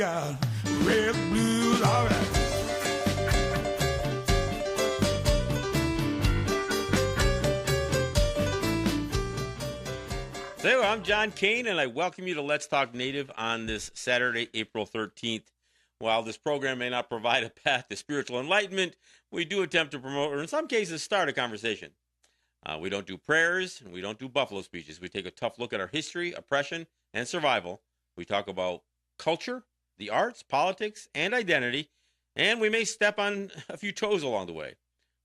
got red blues, all right. So I'm John Kane, and I welcome you to Let's Talk Native on this Saturday, April 13th. While this program may not provide a path to spiritual enlightenment, we do attempt to promote, or in some cases, start a conversation. We don't do prayers, and we don't do buffalo speeches. We take a tough look at our history, oppression, and survival. We talk about culture, the arts, politics, and identity, and we may step on a few toes along the way.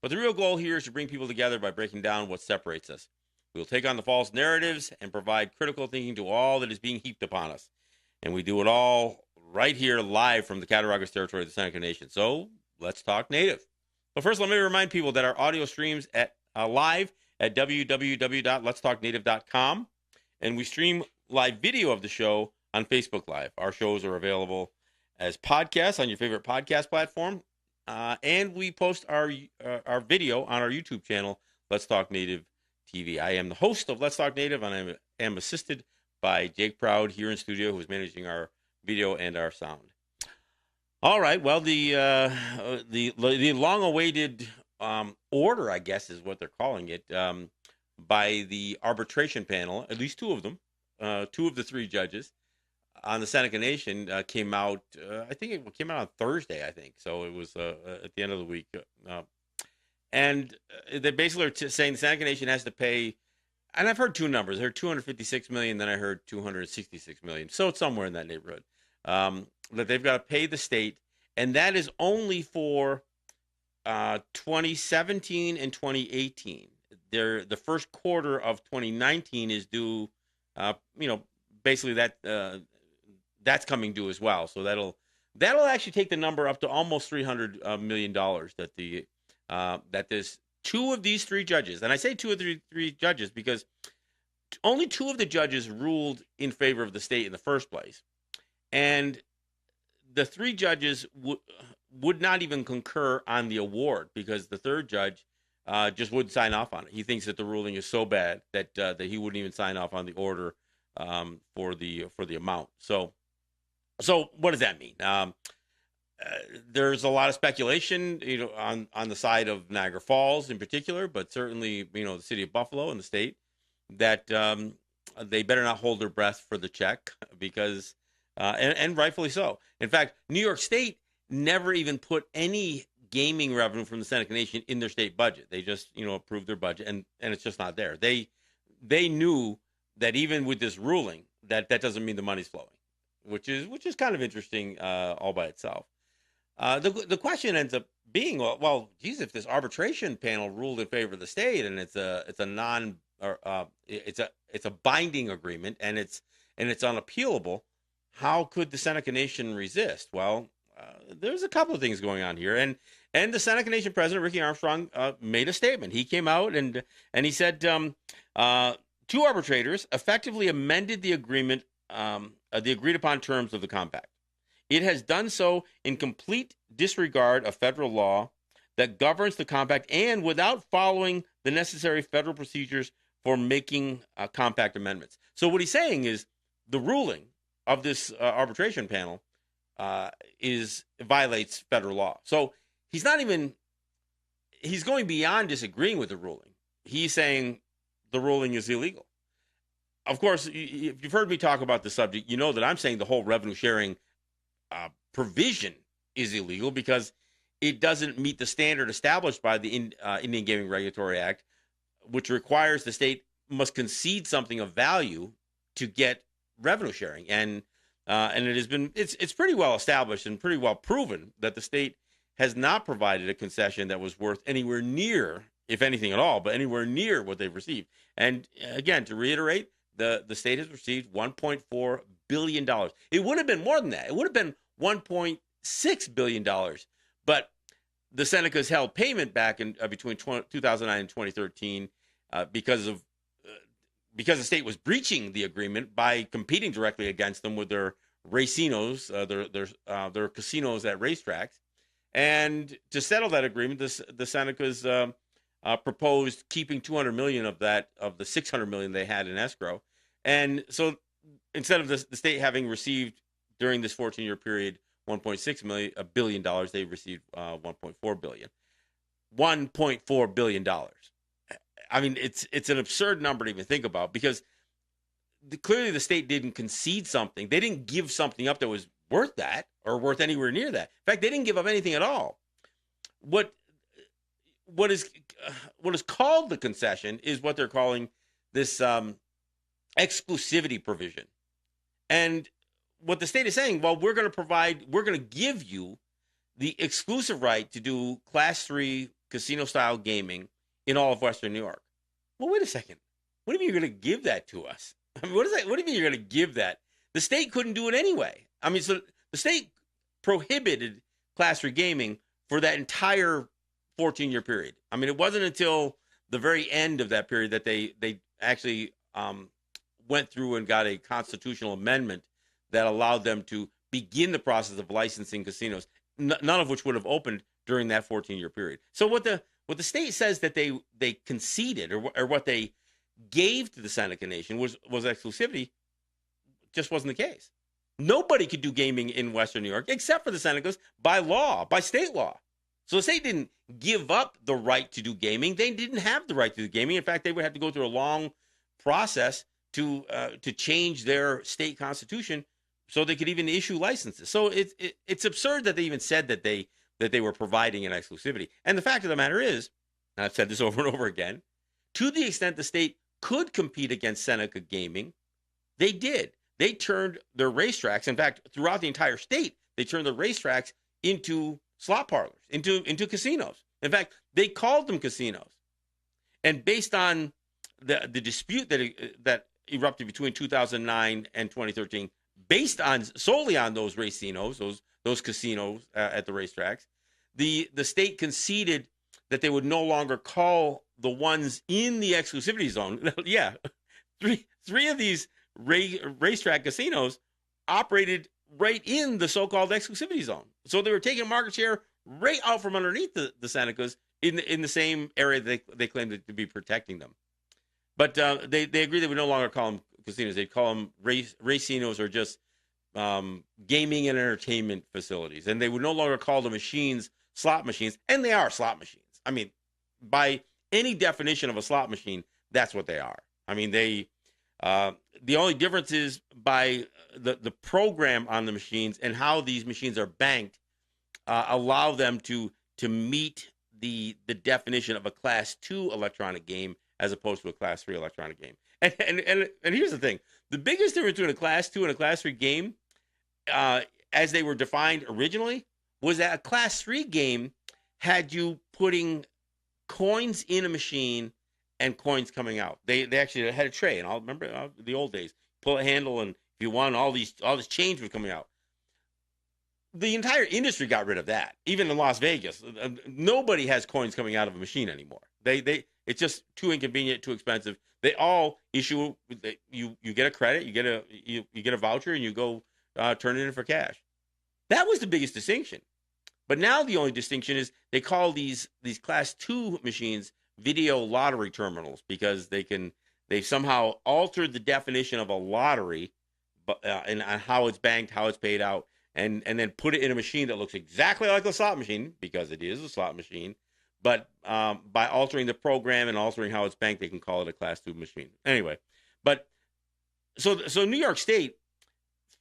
But the real goal here is to bring people together by breaking down what separates us. We'll take on the false narratives and provide critical thinking to all that is being heaped upon us. And we do it all right here live from the Cattaraugus territory of the Seneca Nation. So let's talk Native. But first, let me remind people that our audio streams at live at www.letstalknative.com. And we stream live video of the show on Facebook Live. Our shows are available as podcasts on your favorite podcast platform. And we post our video on our YouTube channel, Let's Talk Native TV. I am the host of Let's Talk Native, and I am assisted by Jake Proud here in studio, who's managing our video and our sound. All right. Well, the long-awaited order, I guess, is what they're calling it, by the arbitration panel. At least two of them, two of the three judges on the Seneca Nation came out. I think it came out on Thursday. I think so. It was at the end of the week. And they basically are saying the Seneca Nation has to pay, and I've heard two numbers. I heard $256 million, then I heard $266 million. So it's somewhere in that neighborhood. That they've got to pay the state, and that is only for 2017 and 2018. The first quarter of 2019 is due, basically that's coming due as well. So that'll actually take the number up to almost $300 million that there's two of these three judges, and I say two of the three judges because only two of the judges ruled in favor of the state in the first place. And the three judges would not even concur on the award because the third judge just wouldn't sign off on it. He thinks that the ruling is so bad that he wouldn't even sign off on the order for the amount. So what does that mean? There's a lot of speculation, on the side of Niagara Falls in particular, but certainly, the city of Buffalo and the state, that they better not hold their breath for the check because, and rightfully so. In fact, New York State never even put any gaming revenue from the Seneca Nation in their state budget. They just, approved their budget, and it's just not there. They knew that even with this ruling, that doesn't mean the money's flowing, which is kind of interesting all by itself. The question ends up being, well, geez, if this arbitration panel ruled in favor of the state and it's a binding agreement and it's unappealable, how could the Seneca Nation resist? Well, there's a couple of things going on here, and the Seneca Nation president Ricky Armstrong made a statement. He came out and he said two arbitrators effectively amended the agreement, the agreed upon terms of the compact. It has done so in complete disregard of federal law that governs the compact and without following the necessary federal procedures for making compact amendments. So what he's saying is the ruling of this arbitration panel violates federal law. So he's going beyond disagreeing with the ruling. He's saying the ruling is illegal. Of course, if you've heard me talk about the subject, you know that I'm saying the whole revenue sharing provision is illegal because it doesn't meet the standard established by the Indian Gaming Regulatory Act, which requires the state must concede something of value to get revenue sharing. And it has been it's pretty well established and pretty well proven that the state has not provided a concession that was worth anywhere near, if anything at all, but anywhere near what they've received. And again, to reiterate, the state has received $1.4 billion. It would have been more than that. It would have been $1.6 billion. But the Senecas held payment back in between 2009 and 2013 because the state was breaching the agreement by competing directly against them with their racinos, their casinos at racetracks. And to settle that agreement, the Senecas proposed keeping $200 million of the $600 million they had in escrow. And so instead of the state having received during this 14-year period, billion dollars. They received 1.4 billion dollars. I mean, it's an absurd number to even think about, because clearly the state didn't concede something. They didn't give something up that was worth that, or worth anywhere near that. In fact, they didn't give up anything at all. What is called the concession is what they're calling this exclusivity provision. And what the state is saying, well, we're going to give you the exclusive right to do Class 3 casino-style gaming in all of Western New York. Well, wait a second. What do you mean you're going to give that to us? I mean, what do you mean you're going to give that? The state couldn't do it anyway. I mean, so the state prohibited Class 3 gaming for that entire 14-year period. I mean, it wasn't until the very end of that period that they actually went through and got a constitutional amendment that allowed them to begin the process of licensing casinos, none of which would have opened during that 14-year period. So what the state says that they conceded, or what they gave to the Seneca Nation was exclusivity, just wasn't the case. Nobody could do gaming in Western New York except for the Senecas by law, by state law. So the state didn't give up the right to do gaming. They didn't have the right to do gaming. In fact, they would have to go through a long process to change their state constitution so they could even issue licenses. So it's absurd that they even said that they were providing an exclusivity. And the fact of the matter is, and I've said this over and over again, to the extent the state could compete against Seneca gaming, they did. They turned their racetracks. In fact, throughout the entire state, they turned the racetracks into slot parlors, into casinos. In fact, they called them casinos. And based on the dispute that erupted between 2009 and 2013, based on solely on those racinos, those casinos at the racetracks, the state conceded that they would no longer call the ones in the exclusivity zone. Yeah, three of these racetrack casinos operated right in the so-called exclusivity zone. So they were taking market share right out from underneath the Senecas in the same area they claimed to be protecting them. But they agreed they would no longer call them casinos. They'd call them racinos, or just gaming and entertainment facilities. And they would no longer call the machines slot machines. And they are slot machines. I mean, by any definition of a slot machine, that's what they are. I mean, the only difference is by the program on the machines and how these machines are banked allow them to meet the definition of a Class 2 electronic game as opposed to a Class 3 electronic game. And here's the thing. The biggest difference between a Class 2 and a Class 3 game, as they were defined originally, was that a Class 3 game had you putting coins in a machine and coins coming out. They actually had a tray, and I'll remember the old days. Pull a handle, and if you won, all this change was coming out. The entire industry got rid of that. Even in Las Vegas, nobody has coins coming out of a machine anymore. It's just too inconvenient, too expensive. They all issue. You get a credit, you get a voucher, and you go turn it in for cash. That was the biggest distinction. But now the only distinction is they call these Class 2 machines video lottery terminals, because they somehow altered the definition of a lottery, and on how it's banked, how it's paid out, and then put it in a machine that looks exactly like a slot machine, because it is a slot machine. But by altering the program and altering how it's banked, they can call it a Class 2 machine. Anyway, but so New York State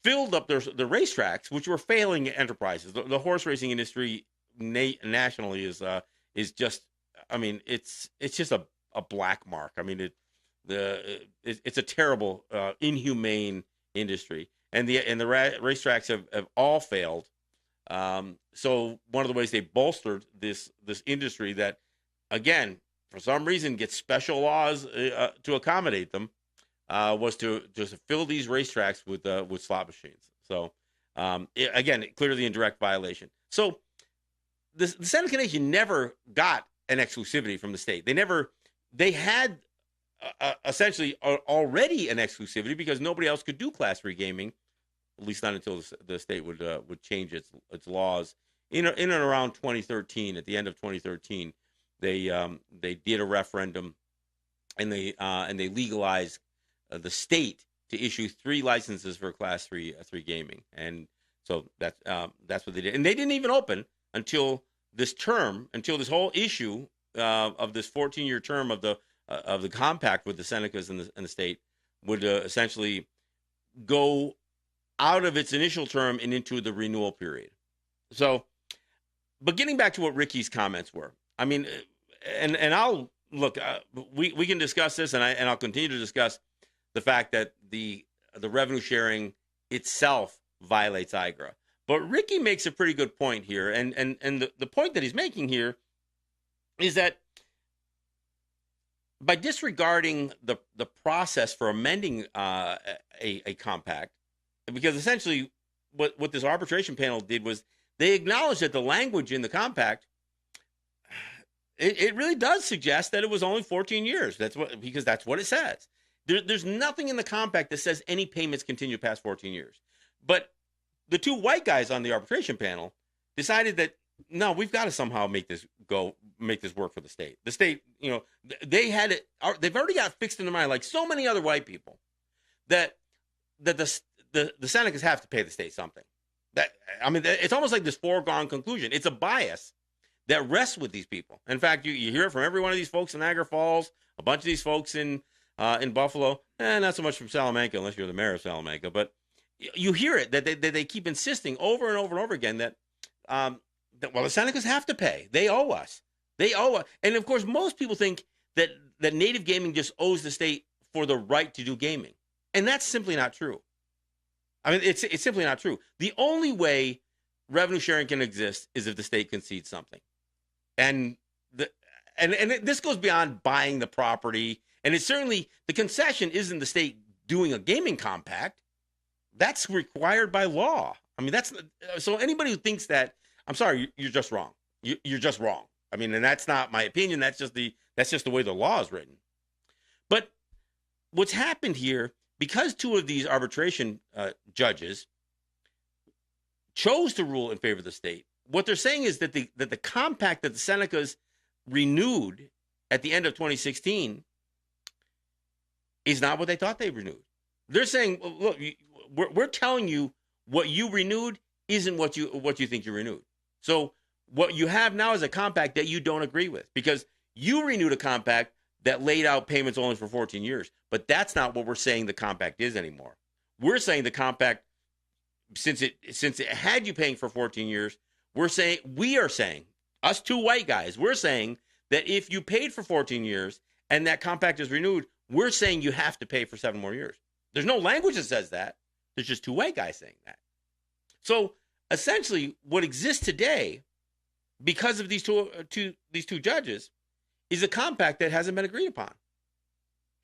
filled up the racetracks, which were failing enterprises. The horse racing industry nationally is just, I mean, it's just a black mark. I mean, it's a terrible, inhumane industry, and the racetracks have all failed. So one of the ways they bolstered this industry that, again, for some reason gets special laws to accommodate them, was to just fill these racetracks with slot machines. So again, clearly in direct violation. So the Seneca Nation never got an exclusivity from the state. They had essentially already an exclusivity, because nobody else could do Class 3 gaming, at least not until the state would change its laws in and around 2013. At the end of 2013, they did a referendum, and they legalized the state to issue 3 licenses for Class 3 gaming, and so that's what they did. And they didn't even open until this whole issue of this 14-year term of the compact with the Senecas and the state would essentially go out of its initial term and into the renewal period. So, but getting back to what Ricky's comments were, I mean, and I'll look. We can discuss this, and I'll continue to discuss the fact that the revenue sharing itself violates IGRA. But Ricky makes a pretty good point here, and the point that he's making here is that by disregarding the process for amending a compact, because essentially what this arbitration panel did was they acknowledged that the language in the compact, it really does suggest that it was only 14 years. Because that's what it says. There's nothing in the compact that says any payments continue past 14 years. But the 2 white guys on the arbitration panel decided that, no, we've got to somehow make this work for the state. The state, they've already got fixed in their mind, like so many other white people, that the Senecas have to pay the state something. It's almost like this foregone conclusion. It's a bias that rests with these people. In fact, you hear it from every one of these folks in Niagara Falls, a bunch of these folks in Buffalo, not so much from Salamanca, unless you're the mayor of Salamanca, but you hear it that they keep insisting over and over and over again that the Senecas have to pay. They owe us. And of course, most people think that native gaming just owes the state for the right to do gaming, and that's simply not true. I mean, it's simply not true. The only way revenue sharing can exist is if the state concedes something, and this goes beyond buying the property. And it's certainly, the concession isn't the state doing a gaming compact. That's required by law. I mean, so anybody who thinks that, I'm sorry, you're just wrong. You're just wrong. I mean, and that's not my opinion. That's just the way the law is written. But what's happened here, because 2 of these arbitration judges chose to rule in favor of the state, what they're saying is that the compact that the Senecas renewed at the end of 2016 is not what they thought they renewed. They're saying, look, we're telling you what you renewed isn't what you think you renewed. So what you have now is a compact that you don't agree with, because you renewed a compact that laid out payments only for 14 years. But that's not what we're saying the compact is anymore. We're saying the compact, since it had you paying for 14 years, we are saying, us 2 white guys, we're saying that if you paid for 14 years and that compact is renewed, we're saying you have to pay for 7 more years. There's no language that says that. There's just 2 white guys saying that. So essentially, what exists today, because of these two judges, is a compact that hasn't been agreed upon.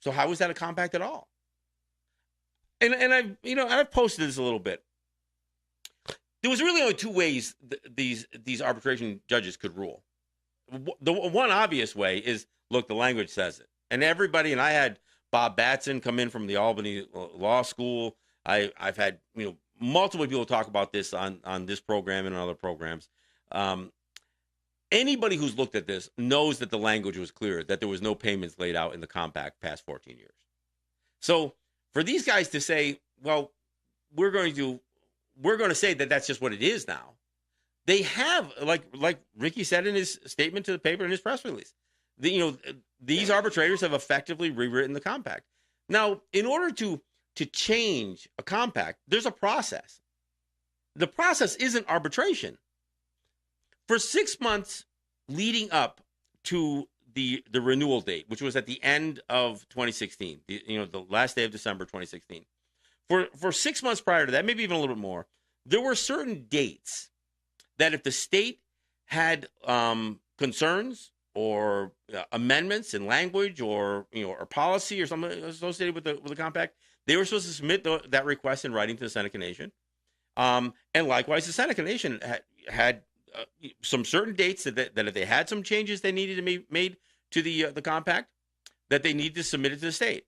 So how is that a compact at all? And I've posted this a little bit. There was really only 2 ways these arbitration judges could rule. The one obvious way is, look, the language says it. And everybody, and I had Bob Batson come in from the Albany Law School. I've had multiple people talk about this on this program and on other programs. Anybody who's looked at this knows that the language was clear, that there was no payments laid out in the compact past 14 years. So for these guys to say, well, we're going to say that that's just what it is now. They have, like Ricky said in his statement to the paper in his press release, these arbitrators have effectively rewritten the compact. Now, in order to change a compact, there's a process. The process isn't arbitration. For 6 months leading up to the renewal date, which was at the end of 2016, the last day of December 2016, for 6 months prior to that, maybe even a little bit more, there were certain dates that if the state had concerns or amendments in language or policy or something associated with the compact, they were supposed to submit that request in writing to the Seneca Nation. And likewise, the Seneca Nation had some certain dates that if they had some changes they needed to be made to the compact, that they needed to submit it to the state.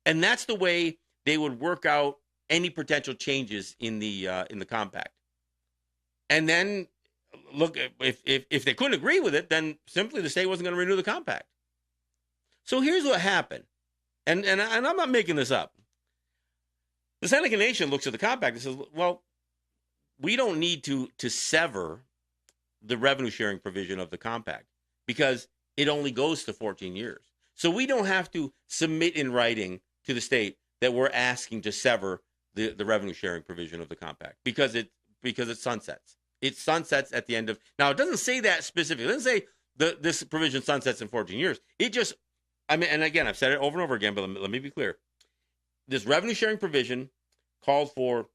And that's the way they would work out any potential changes in the compact. And then, look, if they couldn't agree with it, then simply the state wasn't going to renew the compact. So here's what happened, and I'm not making this up. The Seneca Nation looks at the compact and says, well, we don't need to sever the revenue sharing provision of the compact because it only goes to 14 years. So we don't have to submit in writing to the state that we're asking to sever the revenue sharing provision of the compact because it sunsets. It sunsets at the end of. Now, it doesn't say that specifically. It doesn't say this provision sunsets in 14 years. It just, I mean, and again, I've said it over and over again, but let me be clear. This revenue sharing provision called for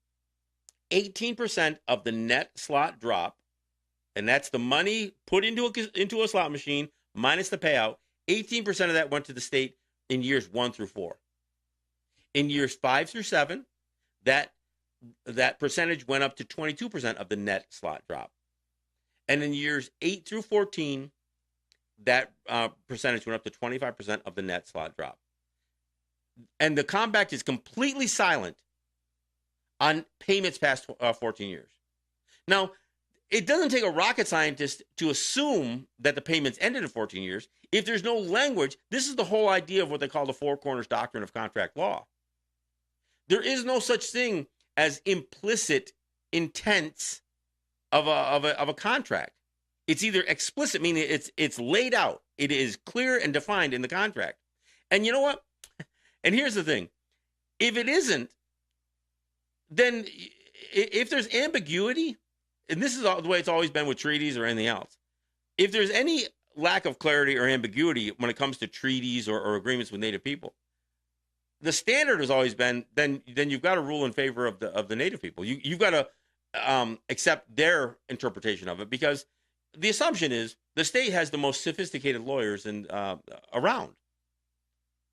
18% of the net slot drop, and that's the money put into a slot machine minus the payout. 18% of that went to the state in years 1 through 4. In years 5 through 7, that percentage went up to 22% of the net slot drop. And in years 8 through 14, that percentage went up to 25% of the net slot drop. And the compact is completely silent on payments past 14 years. Now, it doesn't take a rocket scientist to assume that the payments ended in 14 years. If there's no language, this is the whole idea of what they call the four corners doctrine of contract law. There is no such thing as implicit intents of a contract. It's either explicit, meaning it's laid out. It is clear and defined in the contract. And you know what? And here's the thing. If it isn't, then if there's ambiguity, and this is the way it's always been with treaties or anything else, if there's any lack of clarity or ambiguity when it comes to treaties or agreements with Native people, the standard has always been then you've got to rule in favor of the Native people. You've got to accept their interpretation of it, because the assumption is the state has the most sophisticated lawyers around.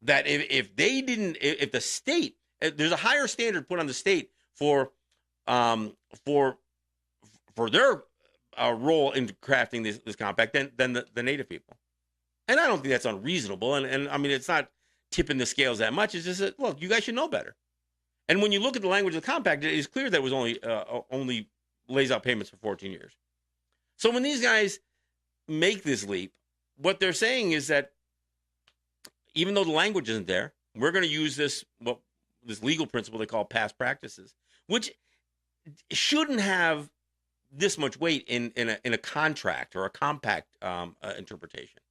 That if the state, there's a higher standard put on the state for their role in crafting this compact than the Native people. And I don't think that's unreasonable. And I mean, it's not tipping the scales that much. It's just that, look, you guys should know better. And when you look at the language of the compact, it is clear that it was only lays out payments for 14 years. So when these guys make this leap, what they're saying is that even though the language isn't there, we're going to use this legal principle they call past practices, which shouldn't have this much weight in a contract or a compact interpretation.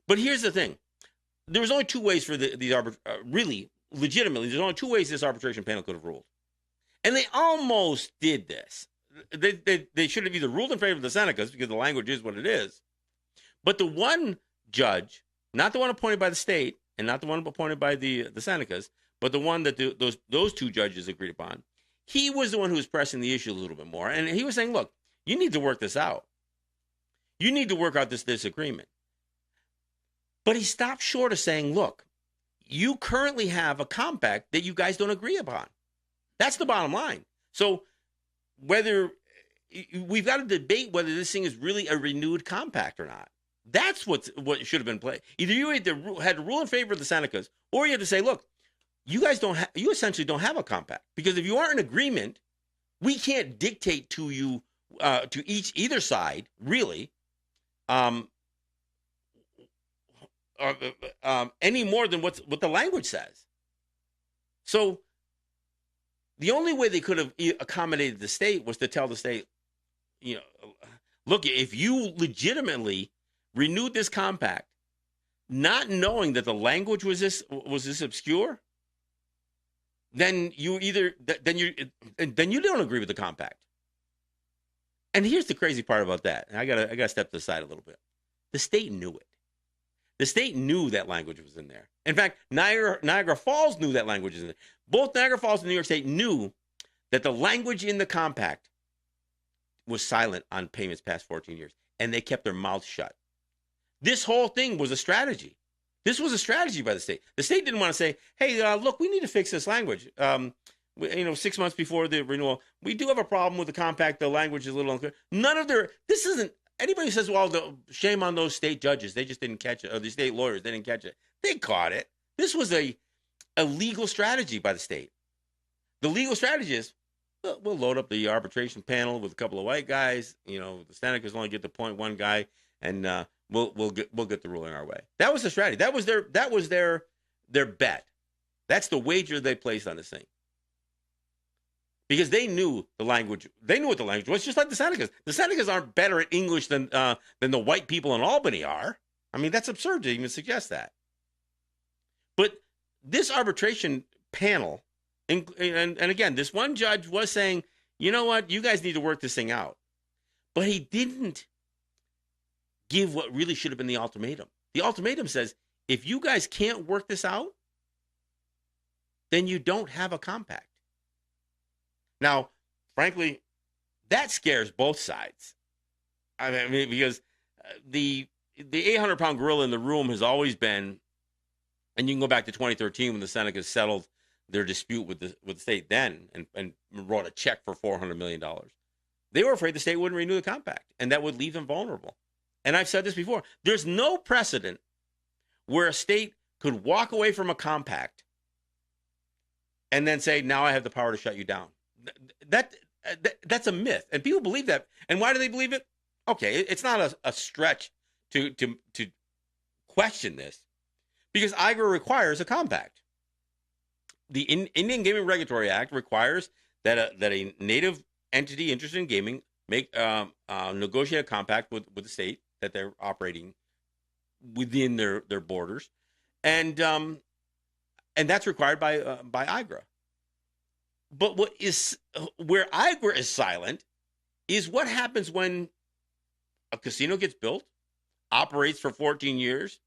But here's the thing: there was only two ways for really legitimately. There's only two ways this arbitration panel could have ruled, and they almost did this. They should have either ruled in favor of the Senecas because the language is what it is, but the one judge, not the one appointed by the state and not the one appointed by the Senecas, but the one that those two judges agreed upon, he was the one who was pressing the issue a little bit more. And he was saying, look, you need to work this out. You need to work out this agreement. But he stopped short of saying, look, you currently have a compact that you guys don't agree upon. That's the bottom line. So whether we've got to debate whether this thing is really a renewed compact or not. That's what should have been played. Either you had to rule in favor of the Senecas, or you had to say, look, you guys you essentially don't have a compact, because if you aren't in agreement, we can't dictate to you, to either side, really, any more than what the language says. So the only way they could have accommodated the state was to tell the state, look, if you legitimately renewed this compact, not knowing that the language was this obscure, then you don't agree with the compact. And here's the crazy part about that. And I gotta step to the side a little bit. The state knew it. The state knew that language was in there. In fact, Niagara Falls knew that language was in there. Both Niagara Falls and New York State knew that the language in the compact was silent on payments past 14 years, and they kept their mouths shut. This whole thing was a strategy. This was a strategy by the state. The state didn't want to say, hey, look, we need to fix this language. 6 months before the renewal, we do have a problem with the compact. The language is a little unclear. This isn't, anybody who says, well, shame on those state judges. They just didn't catch it. Or the state lawyers, they didn't catch it. They caught it. This was a legal strategy by the state. The legal strategy is, we'll load up the arbitration panel with a couple of white guys. The Senecas only get to point one guy, and we'll get the ruling our way. That was the strategy. That was their bet. That's the wager they placed on this thing. because they knew the language. They knew what the language was, just like the Senecas. The Senecas aren't better at English than the white people in Albany are. I mean, that's absurd to even suggest that. But this arbitration panel, and again, this one judge was saying, you know what, you guys need to work this thing out. But he didn't give what really should have been the ultimatum. The ultimatum says, if you guys can't work this out, then you don't have a compact. Now, frankly, that scares both sides. I mean, because the 800-pound gorilla in the room has always been, and you can go back to 2013 when the Senecas settled their dispute with the state then and wrote a check for $400 million. They were afraid the state wouldn't renew the compact, and that would leave them vulnerable. And I've said this before. There's no precedent where a state could walk away from a compact and then say, now I have the power to shut you down. That's a myth. And people believe that. And why do they believe it? Okay, it's not a stretch to question this, because IGRA requires a compact. The Indian Gaming Regulatory Act requires that a native entity interested in gaming negotiate a compact with the state that they're operating within their borders, and that's required by IGRA. But where IGRA is silent is what happens when a casino gets built, operates for 14 years,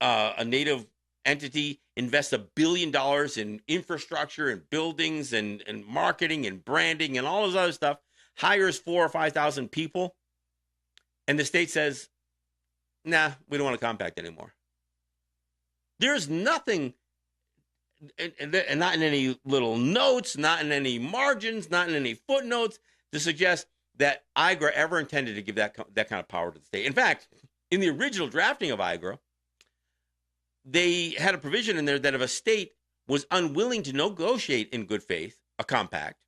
a native entity invests $1 billion in infrastructure and buildings and marketing and branding and all this other stuff, hires 4,000 or 5,000 people, and the state says, nah, we don't want a compact anymore. There's nothing, and not in any little notes, not in any margins, not in any footnotes, to suggest that IGRA ever intended to give that kind of power to the state. In fact, in the original drafting of IGRA, they had a provision in there that if a state was unwilling to negotiate in good faith a compact,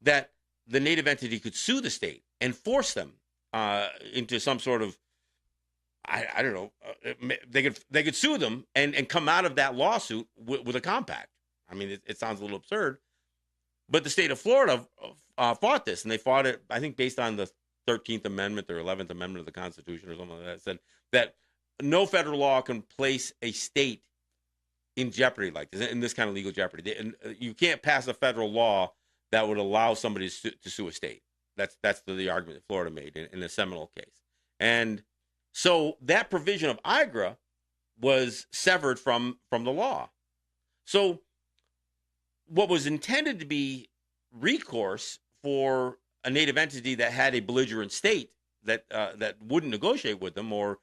that the native entity could sue the state and force them into some sort of, I don't know, they could sue them and come out of that lawsuit with a compact. I mean, it sounds a little absurd, but the state of Florida fought this, and they fought it, I think, based on the 13th Amendment or 11th Amendment of the Constitution or something like that. Said that no federal law can place a state in jeopardy like this, in this kind of legal jeopardy. And you can't pass a federal law that would allow somebody to sue a state. That's the argument that Florida made in the Seminole case. And so that provision of IGRA was severed from the law. So what was intended to be recourse for a native entity that had a belligerent state that wouldn't negotiate with them or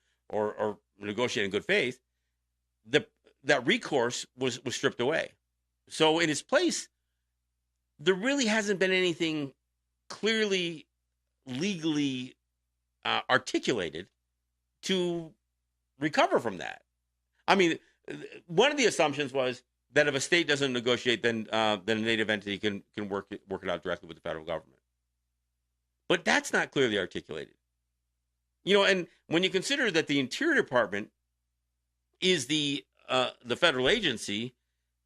negotiate in good faith, that recourse was stripped away. So in its place, there really hasn't been anything clearly legally articulated to recover from that. I mean, one of the assumptions was that if a state doesn't negotiate, then a native entity can work it out directly with the federal government. But that's not clearly articulated. You know, and when you consider that the Interior Department is the federal agency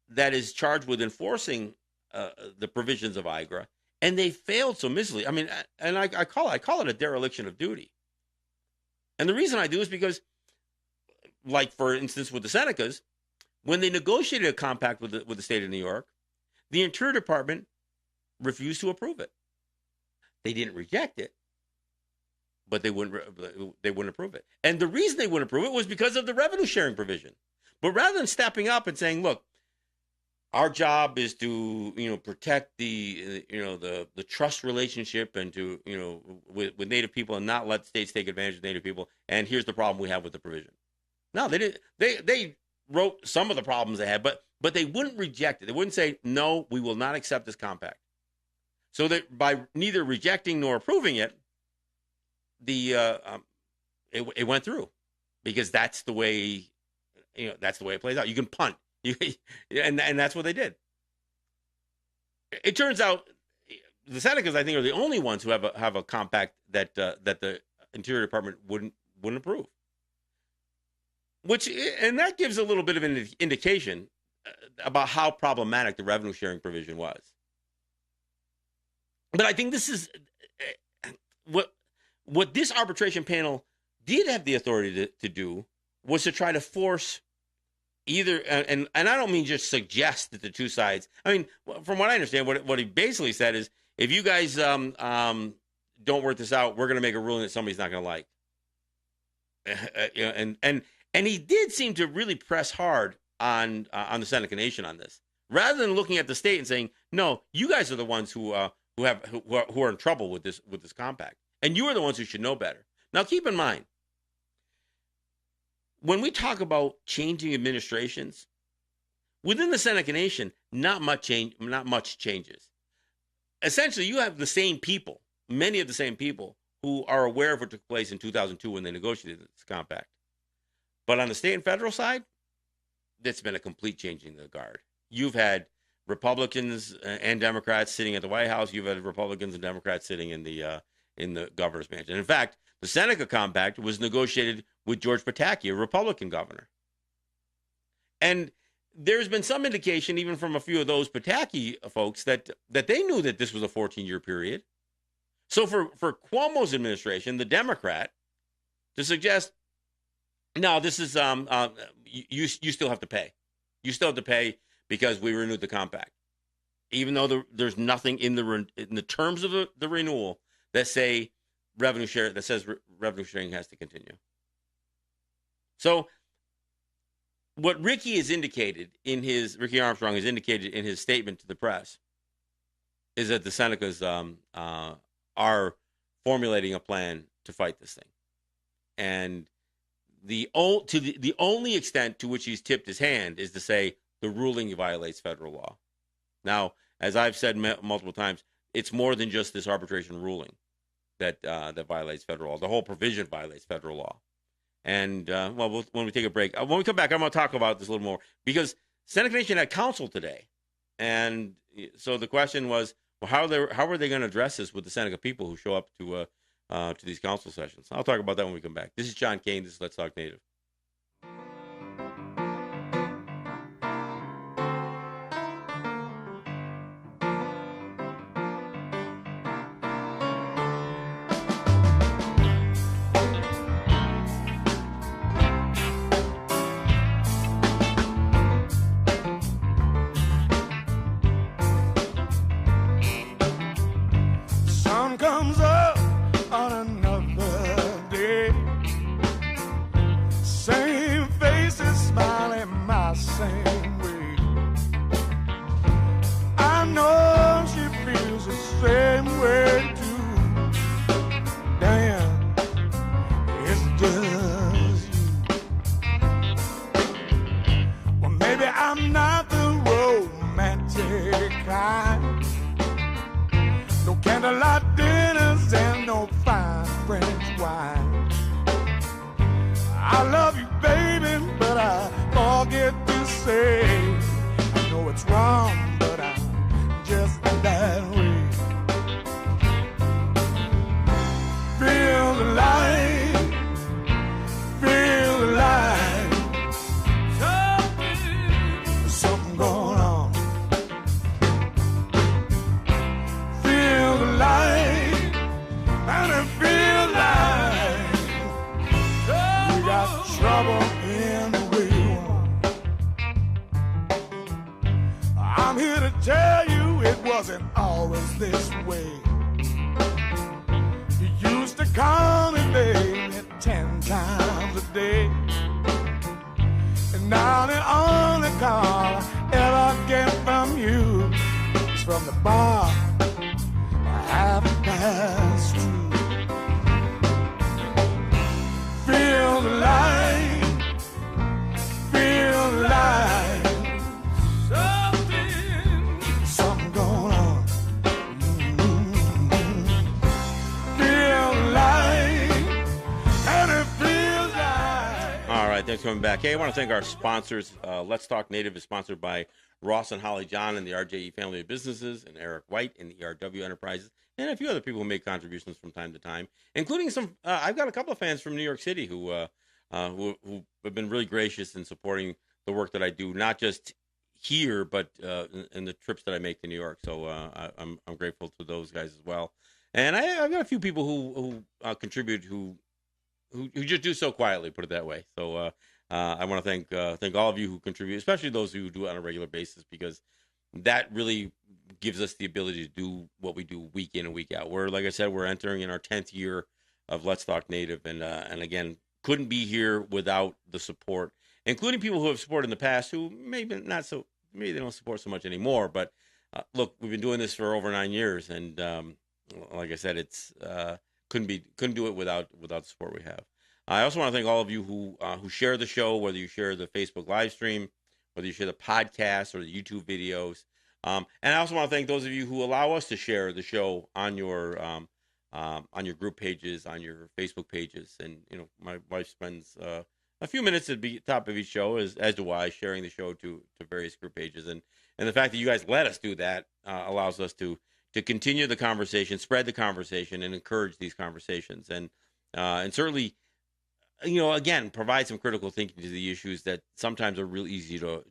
that is charged with enforcing the provisions of IGRA, and they failed so miserably. I mean, and I call it a dereliction of duty. And the reason I do is because, like for instance with the Senecas, when they negotiated a compact with the state of New York, the Interior Department refused to approve it. They didn't reject it, but they wouldn't approve it. And the reason they wouldn't approve it was because of the revenue sharing provision. But rather than stepping up and saying, look, our job is to, protect the trust relationship and to, with Native people and not let states take advantage of Native people. And here's the problem we have with the provision. No, they didn't. They wrote some of the problems they had, but they wouldn't reject it. They wouldn't say, no, we will not accept this compact. So that by neither rejecting nor approving it, it went through, because that's the way it plays out. You can punt. And that's what they did. It turns out the Senecas, I think, are the only ones who have a compact that the Interior Department wouldn't approve. And that gives a little bit of an indication about how problematic the revenue sharing provision was. But I think this is what this arbitration panel did have the authority to do was to try to force either, and I don't mean just suggest that the two sides. I mean, from what I understand, what he basically said is, if you guys don't work this out, we're going to make a ruling that somebody's not going to like. And he did seem to really press hard on the Seneca Nation on this, rather than looking at the state and saying, no, you guys are the ones who are in trouble with this compact, and you are the ones who should know better. Now, keep in mind, when we talk about changing administrations within the Seneca Nation, not much changes. Essentially, you have the same people, many of the same people, who are aware of what took place in 2002 when they negotiated this compact. But on the state and federal side, it's been a complete changing of the guard. You've had Republicans and Democrats sitting at the White House. You've had Republicans and Democrats sitting in the governor's mansion. In fact, the Seneca Compact was negotiated with George Pataki, a Republican governor. And there's been some indication, even from a few of those Pataki folks, that they knew that this was a 14-year period. So for Cuomo's administration, the Democrat, to suggest, no, this is you still have to pay. You still have to pay because we renewed the compact, even though there's nothing in the terms of the renewal that says revenue sharing has to continue. So what Ricky Armstrong has indicated in his statement to the press is that the Senecas are formulating a plan to fight this thing. And the only extent to which he's tipped his hand is to say the ruling violates federal law. Now, as I've said multiple times, it's more than just this arbitration ruling that violates federal law. The whole provision violates federal law. And, when we take a break, when we come back, I'm going to talk about this a little more, because Seneca Nation had council today. And so the question was, well, how are they going to address this with the Seneca people who show up to these council sessions? I'll talk about that when we come back. This is John Kane. This is Let's Talk Native. Comes up on another day. Same faces smiling my same way. I know she feels the same way too. Damn, it's just you. Well, maybe I'm not the romantic kind. No candlelight dinners and no fine French wine. I love you, baby, but I forget to say. I know it's wrong, but I'm just that way. Feel the light, feel the light. Something going on. And it feels like we got trouble in the way. I'm here to tell you it wasn't always this way. You used to call me baby 10 times a day, and now the only call I ever get from you is from the bar. Half past 2. Feel the light, feel the light. Something going on. Feel the light, and it feels like. All right, thanks for coming back. Hey, I want to thank our sponsors. Let's Talk Native is sponsored by Ross and Holly John and the RJE Family of Businesses, and Eric White and the ERW Enterprises, and a few other people who make contributions from time to time, including some. I've got a couple of fans from New York City who have been really gracious in supporting the work that I do, not just here, but in the trips that I make to New York. So I'm grateful to those guys as well. And I've got a few people who contribute who just do so quietly, put it that way. So I want to thank all of you who contribute, especially those who do it on a regular basis, because that really gives us the ability to do what we do week in and week out. We're, like I said, we're entering in our 10th year of Let's Talk Native, and again, couldn't be here without the support, including people who have supported in the past who maybe maybe they don't support so much anymore. But look, we've been doing this for over 9 years, and like I said, it's couldn't do it without the support we have. I also want to thank all of you who share the show, whether you share the Facebook live stream, whether you share the podcast or the YouTube videos. And I also want to thank those of you who allow us to share the show on your group pages, on your Facebook pages. And my wife spends a few minutes at the top of each show, as do I, sharing the show to various group pages. And the fact that you guys let us do that allows us to continue the conversation, spread the conversation, and encourage these conversations. And certainly, again, provide some critical thinking to the issues that sometimes are real easy to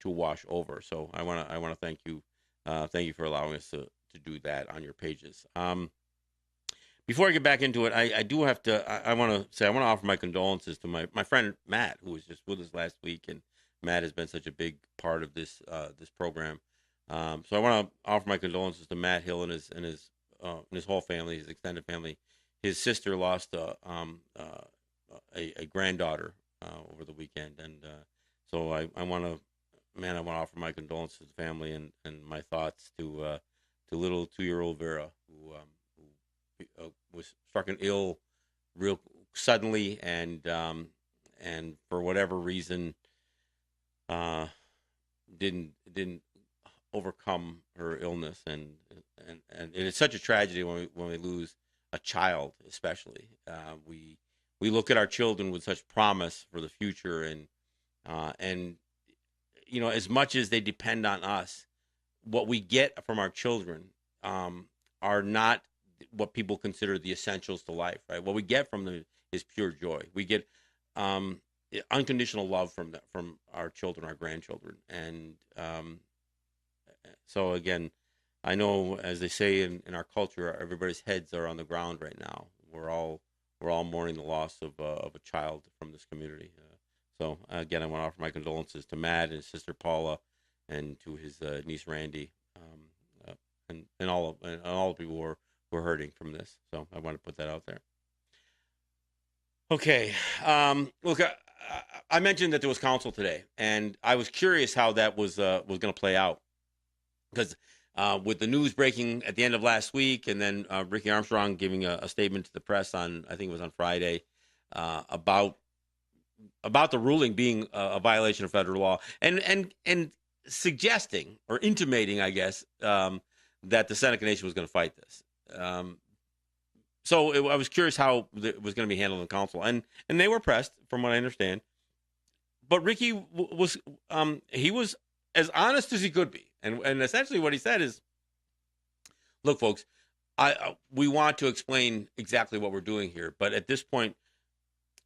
wash over. So I want to thank you for allowing us to do that on your pages. Before I get back into it, I do have to. I want to offer my condolences to my friend Matt, who was just with us last week, and Matt has been such a big part of this program. So I want to offer my condolences to Matt Hill and his whole family, his extended family. His sister lost a granddaughter over the weekend, and so I want to offer my condolences to the family and my thoughts to little 2-year-old Vera, who was struck ill real suddenly, and for whatever reason didn't overcome her illness, and it's such a tragedy when we lose a child, especially. We look at our children with such promise for the future, and as much as they depend on us, what we get from our children are not what people consider the essentials to life, right? What we get from them is pure joy. We get unconditional love from our children, our grandchildren, and so again, I know, as they say in our culture, everybody's heads are on the ground right now. We're all mourning the loss of a child from this community. So again, I want to offer my condolences to Matt and his sister Paula, and to his niece Randy, and all the people who are hurting from this. So I want to put that out there. Okay, look, I mentioned that there was council today, and I was curious how that was going to play out, because with the news breaking at the end of last week, and then Ricky Armstrong giving a statement to the press on, I think it was on Friday, about the ruling being a violation of federal law, and suggesting or intimating, I guess, that the Seneca Nation was going to fight this. So I was curious how it was going to be handled in council, and they were pressed, from what I understand. But Ricky was as honest as he could be, and essentially what he said is, "Look, folks, we want to explain exactly what we're doing here, but at this point,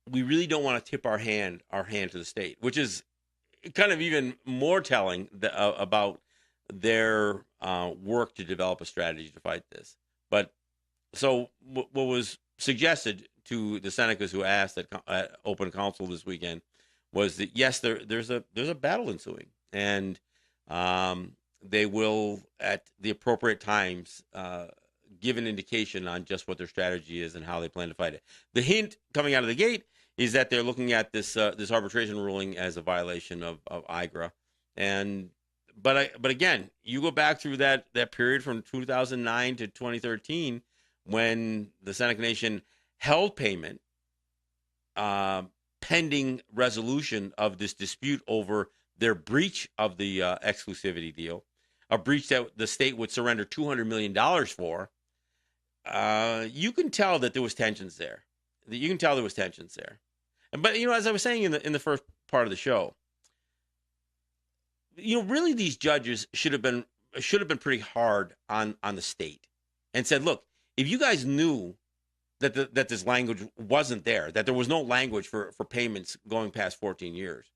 we really don't want to tip our hand to the state," which is kind of even more telling about their work to develop a strategy to fight this. But so what was suggested to the Senecas who asked at open council this weekend was that, yes, there's a battle ensuing, and they will, at the appropriate times, give an indication on just what their strategy is and how they plan to fight it. The hint coming out of the gate is that they're looking at this arbitration ruling as a violation of IGRA, but again, you go back through that period from 2009 to 2013, when the Seneca Nation held payment pending resolution of this dispute over their breach of the exclusivity deal, a breach that the state would surrender $200 million for. You can tell that there was tensions there. But as I was saying in the first part of the show, really these judges should have been pretty hard on the state, and said, look, if you guys knew that this language wasn't there, that there was no language for payments going past 14 years,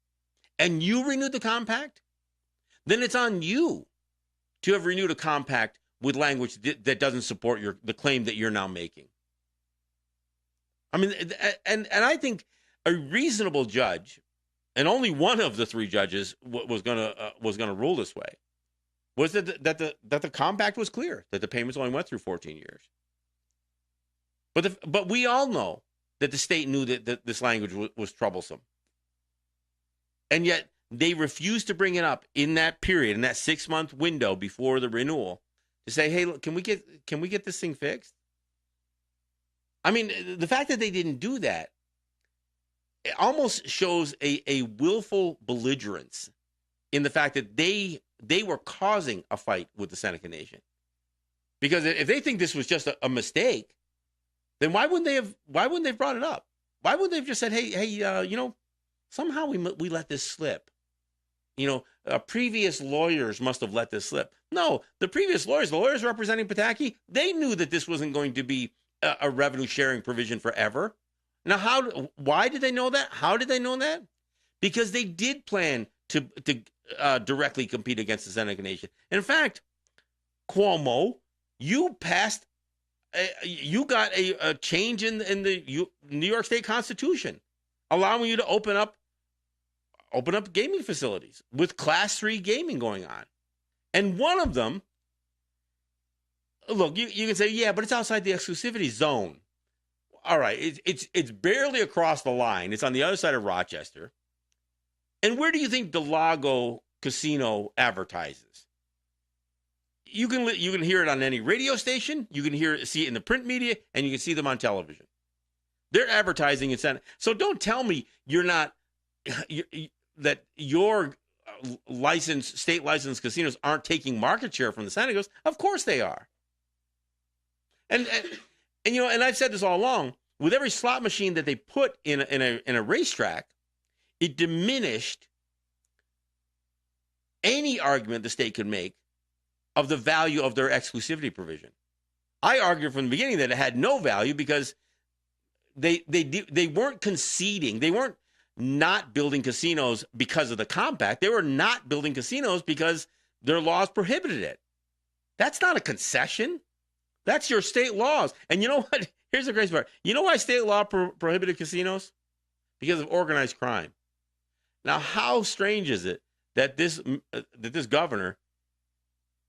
and you renewed the compact, then it's on you to have renewed a compact with language that doesn't support the claim that you're now making. I mean, and I think a reasonable judge, and only one of the three judges was gonna rule this way, was that the compact was clear, that the payments only went through 14 years. But we all know that the state knew that this language was troublesome, and yet they refused to bring it up in that period, in that 6-month window before the renewal, to say, hey, look, can we get this thing fixed? I mean, the fact that they didn't do that, it almost shows a willful belligerence in the fact that they were causing a fight with the Seneca Nation. Because if they think this was just a mistake, then why wouldn't they have brought it up? Why wouldn't they have just said, hey, somehow we let this slip? Previous lawyers must have let this slip. No, the previous lawyers, the lawyers representing Pataki, they knew that this wasn't going to be a revenue sharing provision forever. Now, why did they know that? How did they know that? Because they did plan to directly compete against the Seneca Nation. In fact, Cuomo, you got a change in the New York State Constitution, allowing you to open up gaming facilities with Class 3 gaming going on. And one of them, look, you can say, yeah, but it's outside the exclusivity zone. All right, it's barely across the line. It's on the other side of Rochester. And where do you think Del Lago Casino advertises? You can hear it on any radio station. You can see it in the print media, and you can see them on television. They're advertising in Seneca. So don't tell me you're not that your state licensed casinos aren't taking market share from the Senecas. Of course they are. And I've said this all along. With every slot machine that they put in a racetrack, it diminished any argument the state could make of the value of their exclusivity provision. I argued from the beginning that it had no value because they weren't conceding. They weren't not building casinos because of the compact. They were not building casinos because their laws prohibited it. That's not a concession. That's your state laws. And you know what? Here's the crazy part. You know why state law prohibited casinos? Because of organized crime. Now, how strange is it that this governor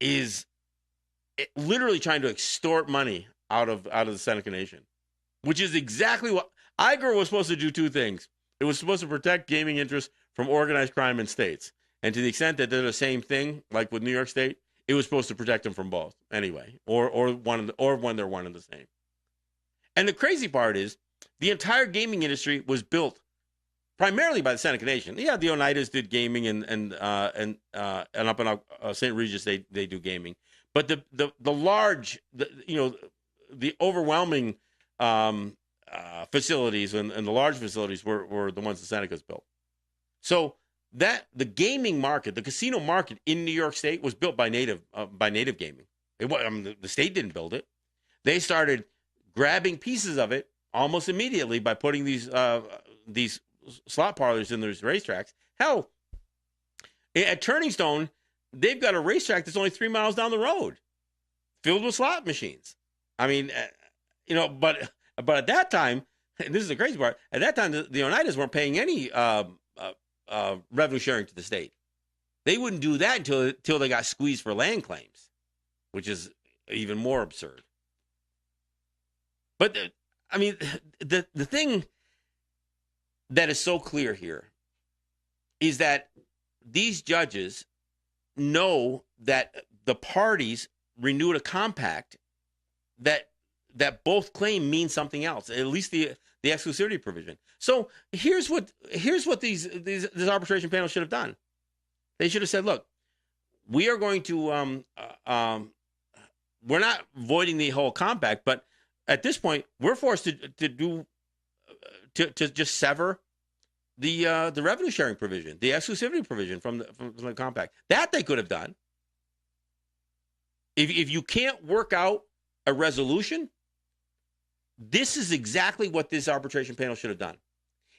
is literally trying to extort money out of the Seneca Nation, which is exactly what Iger was supposed to do. Two things. It was supposed to protect gaming interests from organized crime in states. And to the extent that they're the same thing, like with New York State, it was supposed to protect them from both anyway, or when they're one and the same. And the crazy part is the entire gaming industry was built primarily by the Seneca Nation. Yeah, the Oneidas did gaming, and up in St. Regis they do gaming, but the large, the overwhelming facilities and the large facilities were the ones the Senecas built. So that the gaming market, the casino market in New York State was built by native gaming. The state didn't build it. They started grabbing pieces of it almost immediately by putting these slot parlors in those racetracks. Hell, at Turning Stone, they've got a racetrack that's only 3 miles down the road, filled with slot machines. I mean, but at that time, and this is the crazy part. At that time, the Oneidas weren't paying any revenue sharing to the state. They wouldn't do that until they got squeezed for land claims, which is even more absurd. But the thing that is so clear here is that these judges know that the parties renewed a compact that both claim means something else, at least the exclusivity provision. So here's what this arbitration panel should have done. They should have said, look, we are going to we're not voiding the whole compact, but at this point we're forced to just sever the revenue sharing provision, the exclusivity provision from the compact. That they could have done. If you can't work out a resolution, this is exactly what this arbitration panel should have done.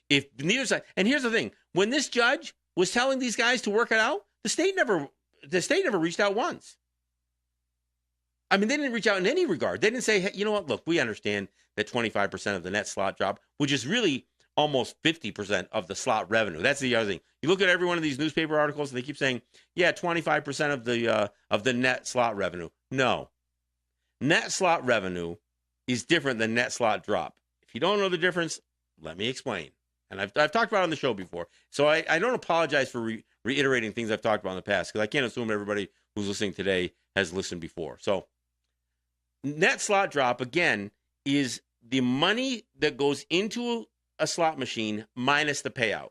If neither side, and here's the thing, when this judge was telling these guys to work it out, the state never the state never reached out once. I mean, they didn't reach out in any regard. They didn't say, hey, you know what, look, we understand that 25% of the net slot drop, which is really almost 50% of the slot revenue. That's the other thing. You look at every one of these newspaper articles, and they keep saying, yeah, 25% of the net slot revenue. No. Net slot revenue is different than net slot drop. If you don't know the difference, let me explain. And I've talked about it on the show before. So I don't apologize for reiterating things I've talked about in the past, because I can't assume everybody who's listening today has listened before. So net slot drop, again, is the money that goes into a slot machine minus the payout.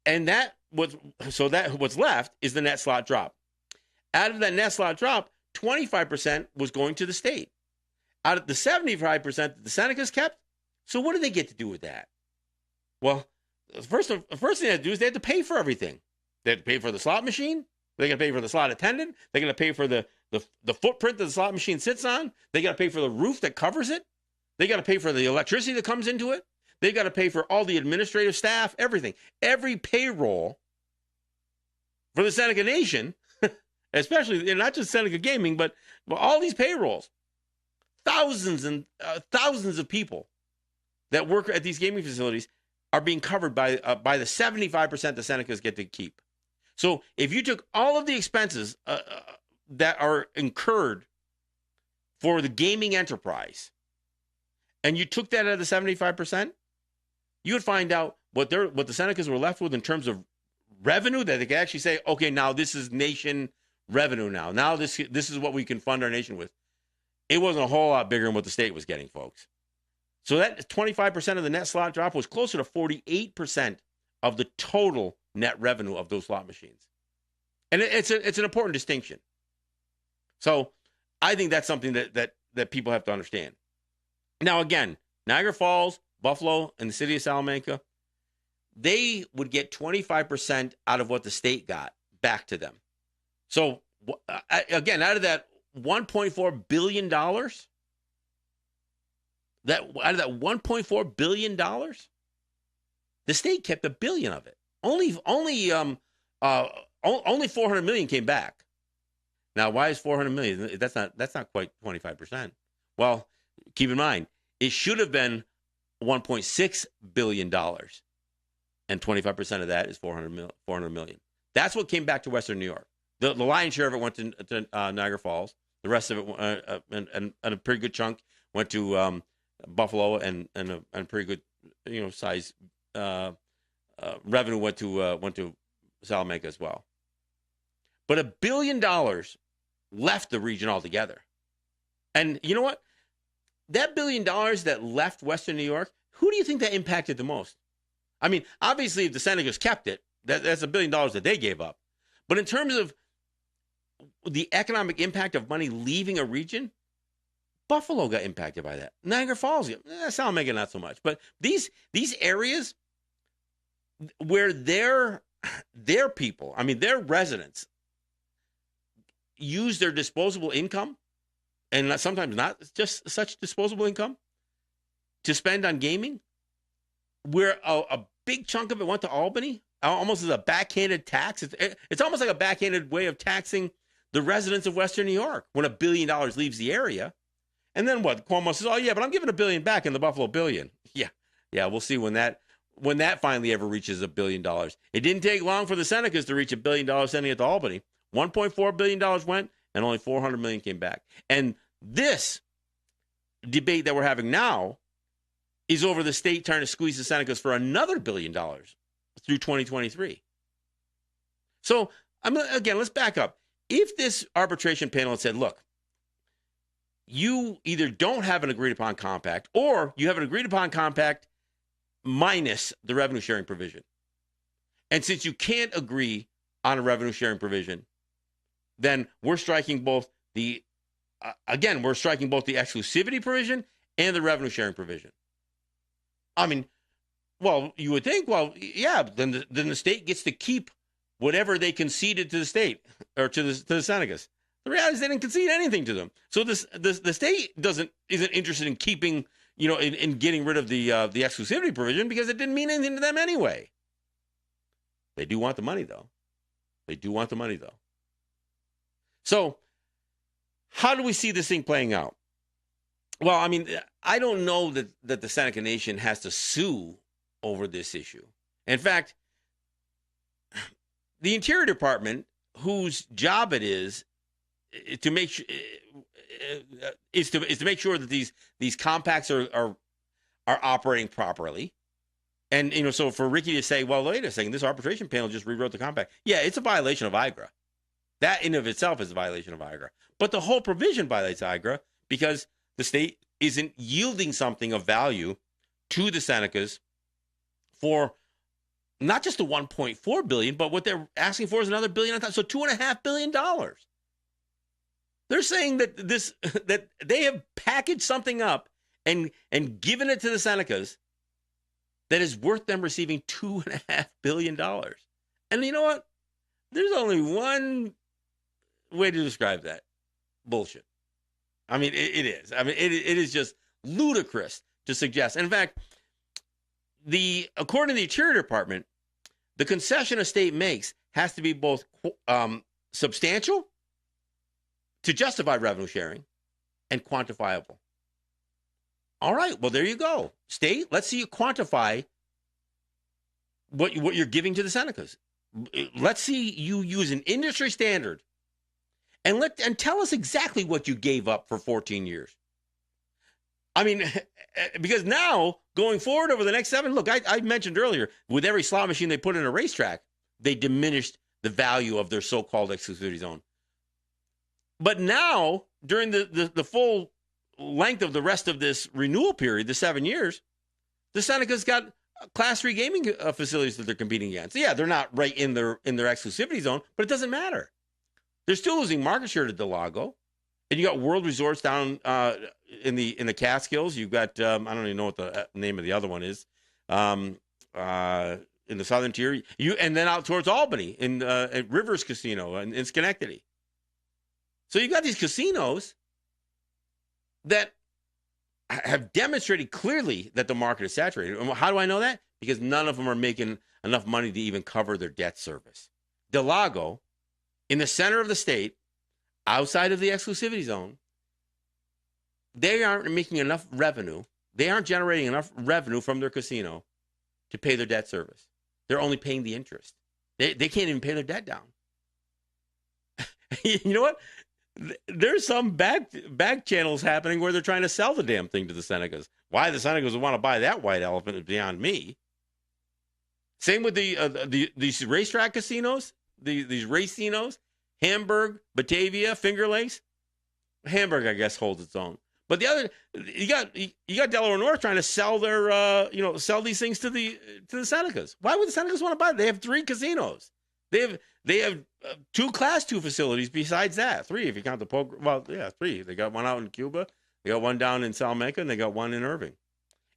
And what's left is the net slot drop. Out of that net slot drop, 25% was going to the state. Out of the 75% that the Senecas kept, so what do they get to do with that? Well, the first thing they had to do is they had to pay for everything. They had to pay for the slot machine. They're going to pay for the slot attendant. They're going to pay for the footprint that the slot machine sits on. They got to pay for the roof that covers it. They got to pay for the electricity that comes into it. They got to pay for all the administrative staff, everything. Every payroll for the Seneca Nation, especially, and not just Seneca Gaming, but all these payrolls. Thousands and thousands of people that work at these gaming facilities are being covered by the 75% the Senecas get to keep. So if you took all of the expenses that are incurred for the gaming enterprise, and you took that out of the 75%, you would find out what the Senecas were left with in terms of revenue, that they could actually say, okay, now this is nation revenue now. Now this is what we can fund our nation with. It wasn't a whole lot bigger than what the state was getting, folks. So that 25% of the net slot drop was closer to 48% of the total net revenue of those slot machines. And it's an important distinction. So I think that's something that people have to understand. Now, again, Niagara Falls, Buffalo, and the city of Salamanca, they would get 25% out of what the state got back to them. So, again, out of that $1.4 billion, out of that $1.4 billion, the state kept $1 billion of it. Only $400 million came back. Now, why is $400 million? That's not quite 25%. Well, keep in mind, it should have been $1.6 billion, and 25% of that is $400 million. That's what came back to Western New York. The lion's share of it went to Niagara Falls. The rest of it, and a pretty good chunk, went to Buffalo, and a pretty good size revenue went to Salamanca as well. But $1 billion left the region altogether. And you know what? That $1 billion that left Western New York, who do you think that impacted the most? I mean, obviously, if the Senecas kept it, that's $1 billion that they gave up. But in terms of the economic impact of money leaving a region, Buffalo got impacted by that. Niagara Falls, Salamanca not so much. But these areas where their people, I mean, their residents, use their disposable income, and sometimes not just such disposable income, to spend on gaming, where a big chunk of it went to Albany, almost as a backhanded tax. It's almost like a backhanded way of taxing the residents of Western New York when $1 billion leaves the area. And then what? Cuomo says, oh, yeah, but I'm giving $1 billion back in the Buffalo billion. Yeah, we'll see when that finally ever reaches $1 billion. It didn't take long for the Senecas to reach $1 billion sending it to Albany. $1.4 billion went, and only $400 million came back. And this debate that we're having now is over the state trying to squeeze the Senecas for another $1 billion through 2023. So, again, let's back up. If this arbitration panel had said, look, you either don't have an agreed upon compact, or you have an agreed upon compact minus the revenue sharing provision. And since you can't agree on a revenue sharing provision, then we're striking both the exclusivity provision and the revenue sharing provision. I mean, well, you would think, well, yeah, then the state gets to keep whatever they conceded to the state or to the Senecas. The reality is they didn't concede anything to them. So the state isn't interested in keeping, in getting rid of the exclusivity provision, because it didn't mean anything to them anyway. They do want the money, though. They do want the money, though. So how do we see this thing playing out? Well, I mean, I don't know that the Seneca Nation has to sue over this issue. In fact, the Interior Department, whose job it is to make sure is to make sure that these compacts are operating properly. And so for Ricky to say, well, wait a second, this arbitration panel just rewrote the compact. Yeah, it's a violation of IGRA. That in of itself is a violation of IGRA. But the whole provision violates IGRA because the state isn't yielding something of value to the Senecas for not just the $1.4 billion, but what they're asking for is another billion on top. So $2.5 billion. They're saying that that they have packaged something up and given it to the Senecas that is worth them receiving $2.5 billion. And you know what? There's only one way to describe that. Bullshit. I mean, it is. I mean, it is just ludicrous to suggest. And in fact, according to the Interior Department, the concession a state makes has to be both substantial to justify revenue sharing and quantifiable. All right, well, there you go. State, let's see you quantify what you're giving to the Senecas. Let's see you use an industry standard and tell us exactly what you gave up for 14 years. I mean, because now, going forward over the next 7, look, I mentioned earlier, with every slot machine they put in a racetrack, they diminished the value of their so-called exclusivity zone. But now, during the full length of the rest of this renewal period, the 7 years, the Senecas got Class 3 gaming facilities that they're competing against. Yeah, they're not right in their exclusivity zone, but it doesn't matter. They're still losing market share to Del Lago. And you got World Resorts down in the Catskills. You've got I don't even know what the name of the other one is. In the southern tier, and then out towards Albany at Rivers Casino in Schenectady. So you got these casinos that have demonstrated clearly that the market is saturated. And how do I know that? Because none of them are making enough money to even cover their debt service. Del Lago, in the center of the state, outside of the exclusivity zone, they aren't making enough revenue. They aren't generating enough revenue from their casino to pay their debt service. They're only paying the interest. They can't even pay their debt down. You know what? There's some back channels happening where they're trying to sell the damn thing to the Senecas. Why the Senecas would want to buy that white elephant is beyond me. Same with these racetrack casinos, these racinos, Hamburg, Batavia, Finger Lakes. Hamburg, I guess, holds its own. But the other, you got Delaware North trying to sell their sell these things to the Senecas. Why would the Senecas want to buy it? They have 3 casinos. They have 2 Class 2 facilities besides that. 3 if you count the poker. Well, yeah, 3. They got one out in Cuba. They got one down in Salamanca, and they got one in Irving.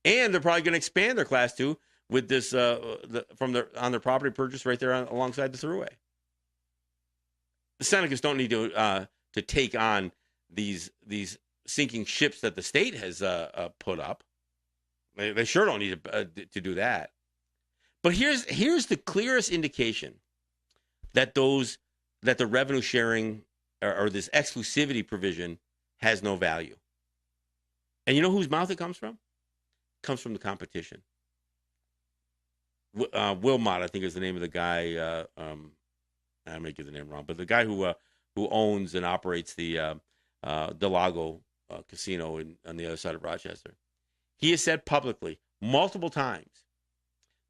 And they're probably going to expand their Class 2 with this on their property purchase right there alongside the Thruway. The Senecas don't need to take on these sinking ships that the state has put up. They sure don't need to do that. But here's the clearest indication that the revenue sharing or this exclusivity provision has no value. And you know whose mouth it comes from? It comes from the competition. Wilmot, I think is the name of the guy. I may get the name wrong, but the guy who owns and operates the Del Lago casino on the other side of Rochester. He has said publicly multiple times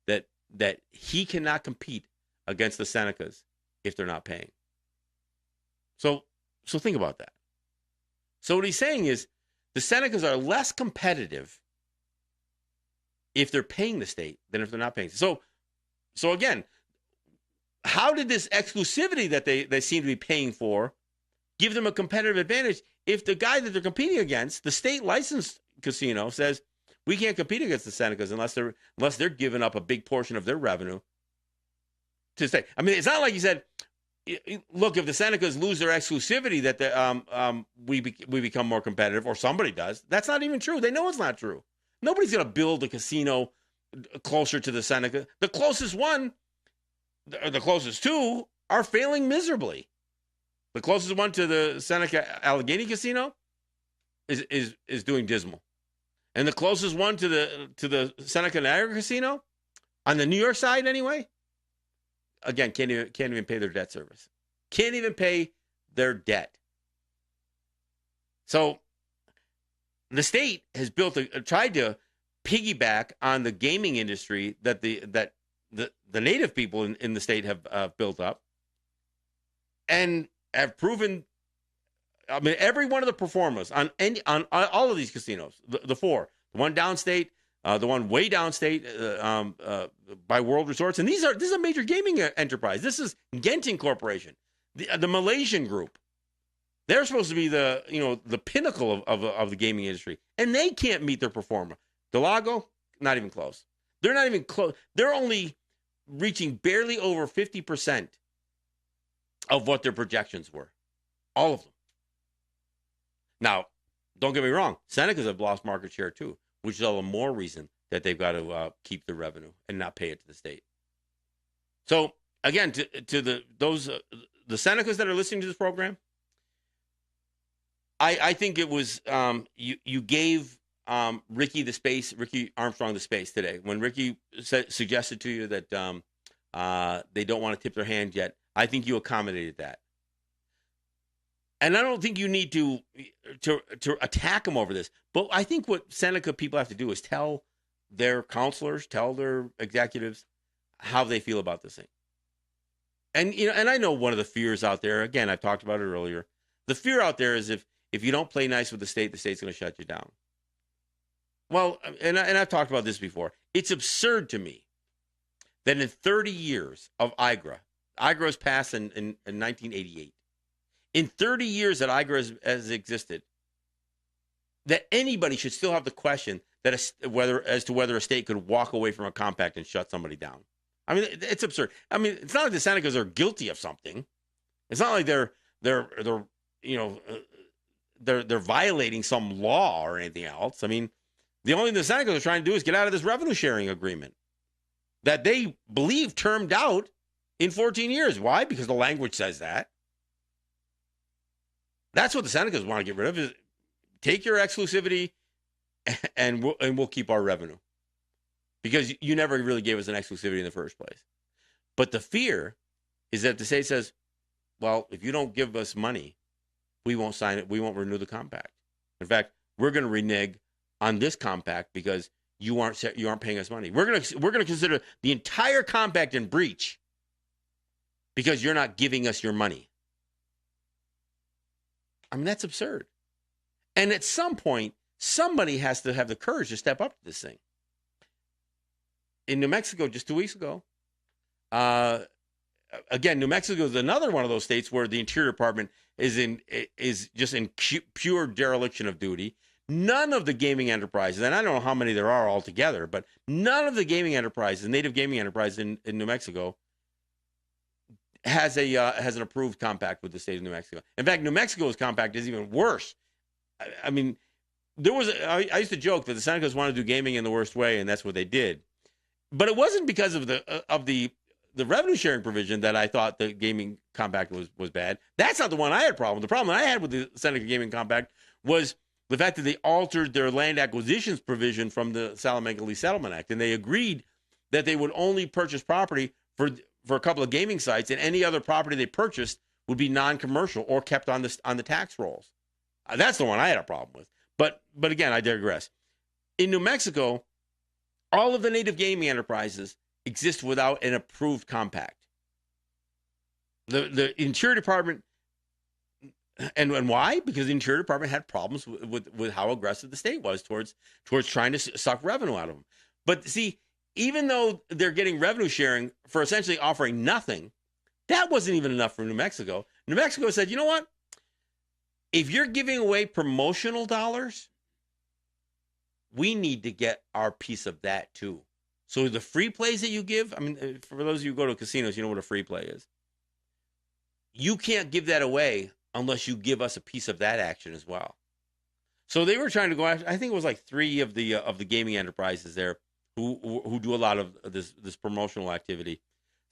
that he cannot compete against the Senecas if they're not paying. So think about that. So what he's saying is the Senecas are less competitive if they're paying the state than if they're not paying. So again, how did this exclusivity that they seem to be paying for give them a competitive advantage if the guy that they're competing against, the state licensed casino, says we can't compete against the Senecas unless they're giving up a big portion of their revenue to stay? I mean, it's not like he said, look, if the Senecas lose their exclusivity, that we become more competitive, or somebody does. That's not even true. They know it's not true. Nobody's going to build a casino closer to the Seneca. The closest one, or the closest two, are failing miserably. The closest one to the Seneca Allegheny Casino is doing dismal. And the closest one to the Seneca Niagara Casino, on the New York side anyway, again, can't even pay their debt service. Can't even pay their debt. So the state has tried to piggyback on the gaming industry that the native people in the state have built up, and have proven. I mean, every one of the performers on all of these casinos, the four, the one downstate, the one way downstate by World Resorts, and this is a major gaming enterprise. This is Genting Corporation, the Malaysian group. They're supposed to be the pinnacle of the gaming industry, and they can't meet their performer. Delago, not even close. They're not even close. They're only reaching barely over 50% of what their projections were. All of them. Now, don't get me wrong. Senecas have lost market share too, which is all the more reason that they've got to keep the revenue and not pay it to the state. So again, to the Senecas that are listening to this program, I think it was you gave Ricky Armstrong the space today when Ricky suggested to you that they don't want to tip their hand yet. I think you accommodated that. And I don't think you need to attack them over this. But I think what Seneca people have to do is tell their counselors, tell their executives how they feel about this thing. And and I know one of the fears out there, again, I've talked about it earlier. The fear out there is if you don't play nice with the state's going to shut you down. Well, and I've talked about this before. It's absurd to me that in 30 years of IGRA was passed in 1988. In 30 years that IGRA has existed, that anybody should still have the question that whether a state could walk away from a compact and shut somebody down. I mean, it's absurd. I mean, it's not like the Senecas are guilty of something. It's not like they're violating some law or anything else. I mean, the only thing the Senecas are trying to do is get out of this revenue sharing agreement that they believe termed out in 14 years. Why? Because the language says that. That's what the Senecas want to get rid of, is take your exclusivity and we'll keep our revenue. Because you never really gave us an exclusivity in the first place. But the fear is that the state says, well, if you don't give us money, we won't sign it. We won't renew the compact. In fact, we're going to renege on this compact because you aren't paying us money. We're going to consider the entire compact in breach because you're not giving us your money. I mean, that's absurd. And at some point, somebody has to have the courage to step up to this thing. In New Mexico, just 2 weeks ago, again, New Mexico is another one of those states where the Interior Department is just in pure dereliction of duty. None of the gaming enterprises, and I don't know how many there are altogether, but none of the gaming enterprises, native gaming enterprises in New Mexico, has an approved compact with the state of New Mexico. In fact, New Mexico's compact is even worse. I mean, I used to joke that the Senecas wanted to do gaming in the worst way, and that's what they did. But it wasn't because of the revenue sharing provision that I thought the gaming compact was bad. That's not the one I had a problem with. The problem I had with the Seneca gaming compact was the fact that they altered their land acquisitions provision from the Salamanca Lease Settlement Act, and they agreed that they would only purchase property for a couple of gaming sites, and any other property they purchased would be non-commercial or kept on the tax rolls. That's the one I had a problem with. But again, I digress. In New Mexico, all of the native gaming enterprises exist without an approved compact. The Interior Department, and why? Because the Interior Department had problems with how aggressive the state was towards trying to suck revenue out of them. But see, even though they're getting revenue sharing for essentially offering nothing, that wasn't even enough for New Mexico. New Mexico said, you know what? If you're giving away promotional dollars, we need to get our piece of that too. So the free plays that you give, I mean, for those of you who go to casinos, you know what a free play is. You can't give that away unless you give us a piece of that action as well. So they were trying to go after, I think it was like 3 of the gaming enterprises there who do a lot of this promotional activity,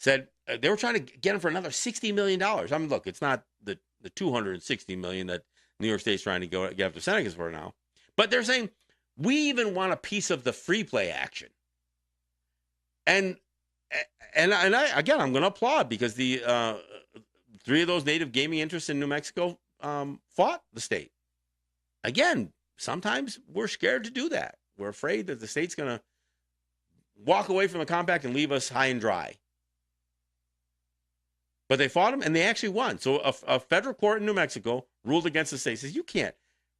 said they were trying to get him for another $60 million. I mean, look, it's not the $260 million that New York State's trying to get after Senecas for now. But they're saying, we even want a piece of the free play action. And I'm going to applaud, because the 3 of those native gaming interests in New Mexico fought the state. Again, sometimes we're scared to do that. We're afraid that the state's going to walk away from the compact and leave us high and dry. But they fought them, and they actually won. So a federal court in New Mexico ruled against the state. Says, you can't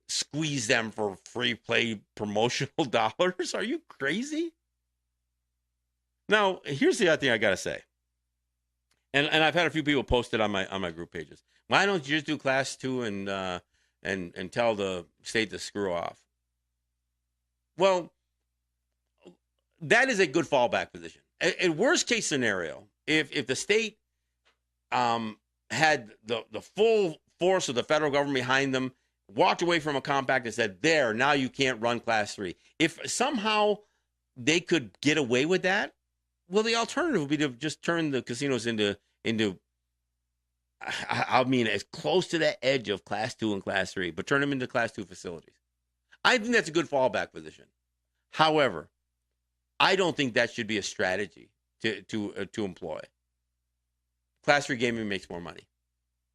squeeze them for free play promotional dollars. Are you crazy? Now, here's the other thing I got to say. And I've had a few people post it on my group pages. Why don't you just do class 2 and tell the state to screw off? Well, that is a good fallback position. In worst case scenario, if the state had the full force of the federal government behind them, walked away from a compact and said, there, now you can't run class 3. If somehow they could get away with that, well, the alternative would be to just turn the casinos into I mean, as close to that edge of class 2 and class 3, but turn them into class 2 facilities. I think that's a good fallback position. However, I don't think that should be a strategy to employ. Class 3 gaming makes more money.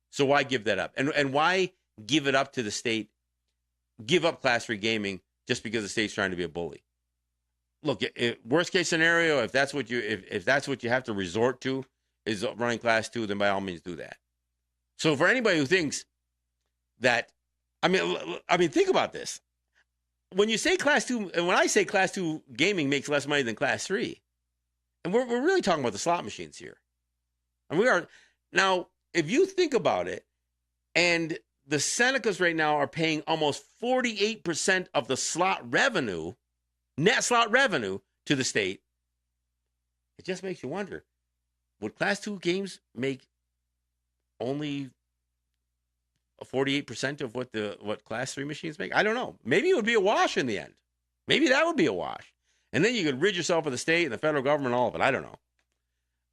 So why give that up? And why give it up to the state, give up class 3 gaming just because the state's trying to be a bully? Look, worst case scenario, if that's what you have to resort to is running class 2, then by all means do that. So for anybody who thinks that, I mean, think about this. When you say class 2, and when I say class 2 gaming makes less money than class 3, and we're really talking about the slot machines here. And we are now, if you think about it, and the Senecas right now are paying almost 48% of the slot revenue, net slot revenue, to the state. It just makes you wonder, would class 2 games make only 48% of what class 3 machines make? I don't know. Maybe it would be a wash in the end. Maybe that would be a wash. And then you could rid yourself of the state and the federal government and all of it. I don't know.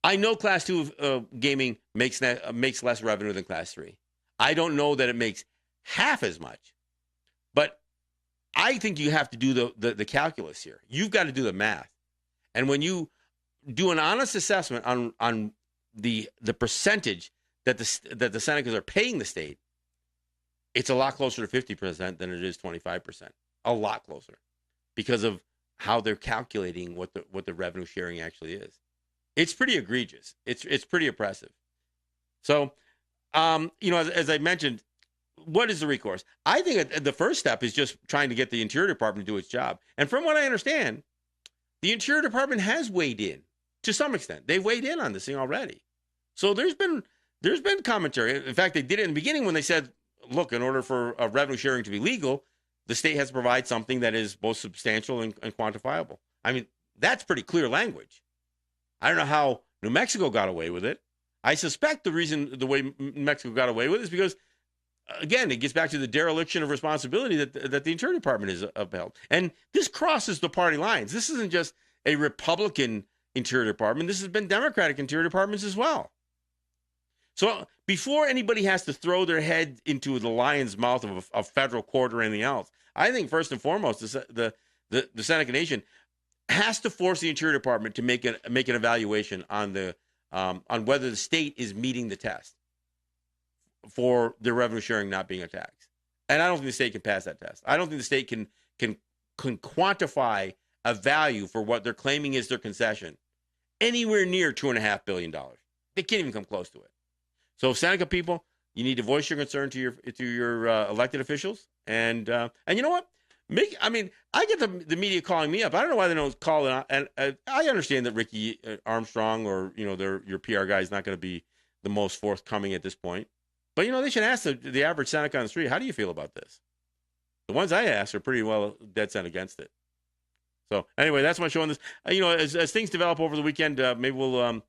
I know class 2 gaming makes less revenue than class 3. I don't know that it makes half as much. But I think you have to do the calculus here. You've got to do the math. And when you do an honest assessment on the percentage that the Senecas are paying the state, it's a lot closer to 50% than it is 25%. A lot closer, because of how they're calculating what the revenue sharing actually is. It's pretty egregious. It's pretty oppressive. So, as I mentioned, what is the recourse? I think the first step is just trying to get the Interior Department to do its job. And from what I understand, the Interior Department has weighed in to some extent. They've weighed in on this thing already. So there's been commentary. In fact, they did it in the beginning when they said, look, in order for revenue sharing to be legal, the state has to provide something that is both substantial and quantifiable. I mean, that's pretty clear language. I don't know how New Mexico got away with it. I suspect the way New Mexico got away with it is because, again, it gets back to the dereliction of responsibility that the Interior Department is upheld. And this crosses the party lines. This isn't just a Republican Interior Department. This has been Democratic Interior Departments as well. So before anybody has to throw their head into the lion's mouth of a federal court or anything else, I think first and foremost, the Seneca Nation has to force the Interior Department to make an evaluation on whether the state is meeting the test for the revenue sharing not being a tax. And I don't think the state can pass that test. I don't think the state can quantify a value for what they're claiming is their concession anywhere near $2.5 billion. They can't even come close to it. So Seneca people, you need to voice your concern to your elected officials, and you know what? I get the media calling me up. I don't know why they don't call it. And I understand that Ricky Armstrong or your PR guy is not going to be the most forthcoming at this point, but they should ask the average Seneca on the street, how do you feel about this? The ones I ask are pretty well dead set against it. So anyway, that's my show on this. As things develop over the weekend, maybe we'll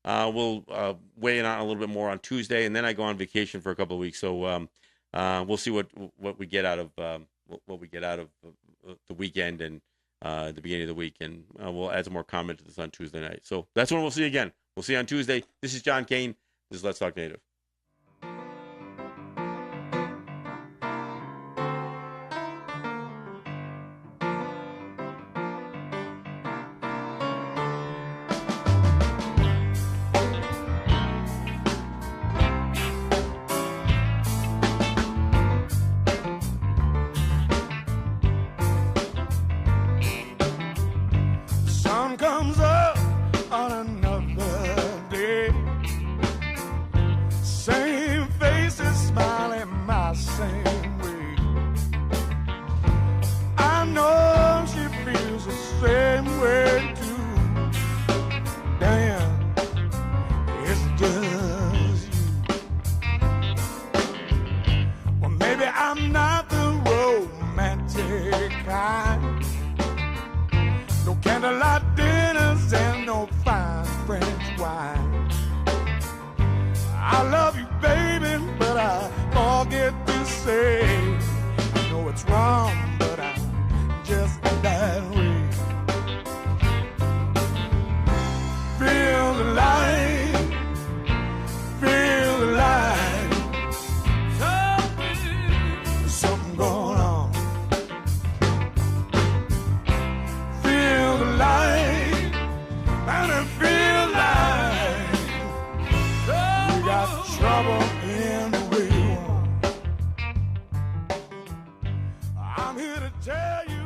weigh in on a little bit more on Tuesday, and then I go on vacation for a couple of weeks. So we'll see what we get out of the weekend and the beginning of the week, and we'll add some more comment to this on Tuesday night. So that's when we'll see you again. We'll see you on Tuesday. This is John Kane. This is Let's Talk Native. Comes up on another day. Same faces smiling my same way. I know she feels the same way too. Damn, it's just you. Well, maybe I'm not the romantic kind. No candlelight dinners and no fine French wine. I love you, baby, but I forget to say. I know it's wrong, but I'm just that way. Feel the light, feel the light. There's something going on. Light, and it feels like we got trouble in the way. I'm here to tell you.